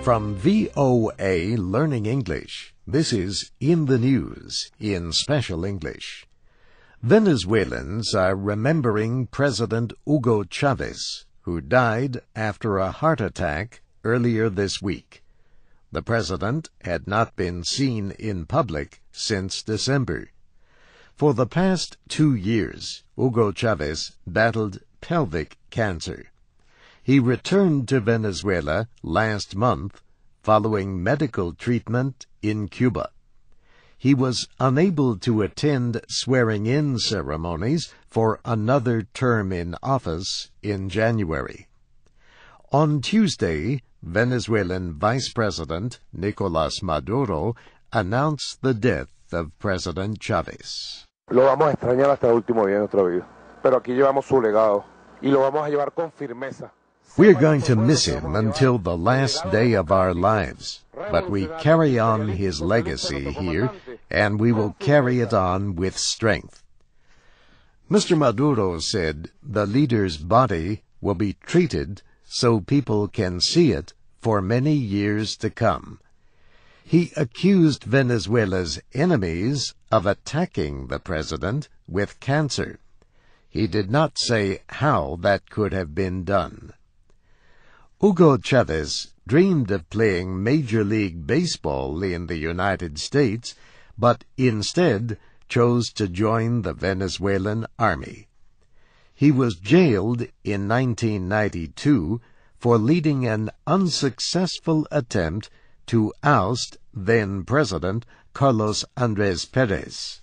From VOA Learning English, this is In the News in Special English. Venezuelans are remembering President Hugo Chavez, who died after a heart attack earlier this week. The president had not been seen in public since December. For the past 2 years, Hugo Chavez battled pelvic cancer. He returned to Venezuela last month following medical treatment in Cuba. He was unable to attend swearing-in ceremonies for another term in office in January. On Tuesday, Venezuelan Vice President Nicolás Maduro announced the death of President Chavez. Lo vamos a extrañar hasta el último día de nuestra vida, pero aquí llevamos su legado y lo vamos a llevar con firmeza. We're going to miss him until the last day of our lives, but we carry on his legacy here, and we will carry it on with strength. Mr. Maduro said the leader's body will be treated so people can see it for many years to come. He accused Venezuela's enemies of attacking the president with cancer. He did not say how that could have been done. Hugo Chavez dreamed of playing Major League Baseball in the United States, but instead chose to join the Venezuelan Army. He was jailed in 1992 for leading an unsuccessful attempt to oust then-President Carlos Andrés Pérez.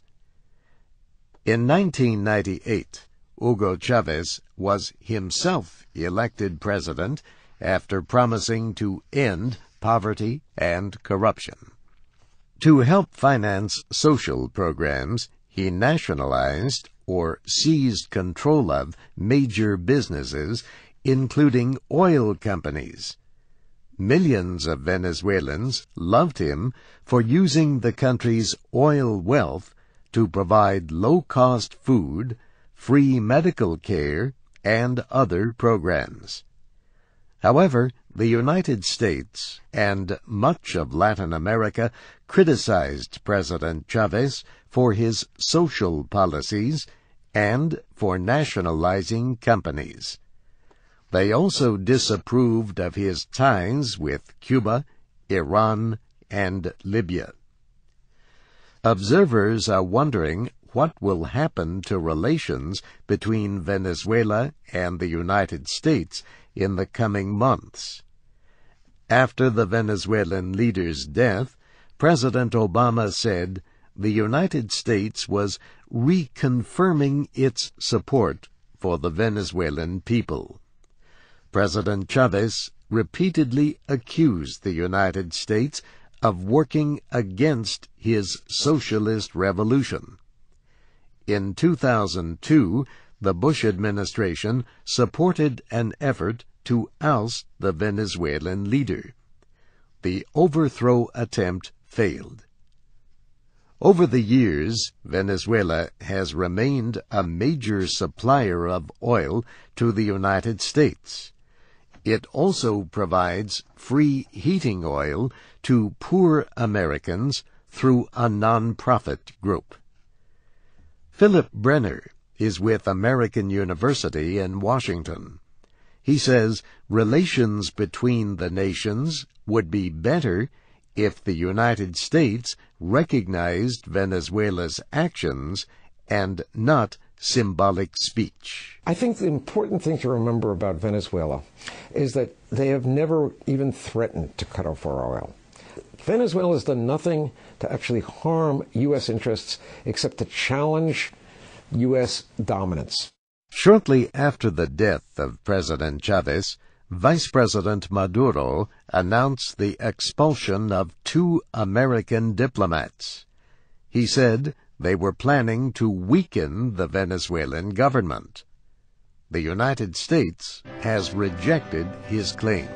In 1998, Hugo Chavez was himself elected president after promising to end poverty and corruption. To help finance social programs, he nationalized or seized control of major businesses, including oil companies. Millions of Venezuelans loved him for using the country's oil wealth to provide low-cost food, free medical care, and other programs. However, the United States and much of Latin America criticized President Chavez for his social policies and for nationalizing companies. They also disapproved of his ties with Cuba, Iran, and Libya. Observers are wondering what will happen to relations between Venezuela and the United States in the coming months. After the Venezuelan leader's death, President Obama said the United States was reconfirming its support for the Venezuelan people. President Chavez repeatedly accused the United States of working against his socialist revolution. In 2002, the Bush administration supported an effort to oust the Venezuelan leader. The overthrow attempt failed. Over the years, Venezuela has remained a major supplier of oil to the United States. It also provides free heating oil to poor Americans through a non-profit group. Philip Brenner is with American University in Washington. He says relations between the nations would be better if the United States recognized Venezuela's actions and not symbolic speech. I think the important thing to remember about Venezuela is that they have never even threatened to cut off our oil. Venezuela has done nothing to actually harm U.S. interests except to challenge U.S. dominance. Shortly after the death of President Chavez, Vice President Maduro announced the expulsion of 2 American diplomats. He said they were planning to weaken the Venezuelan government. The United States has rejected his claims.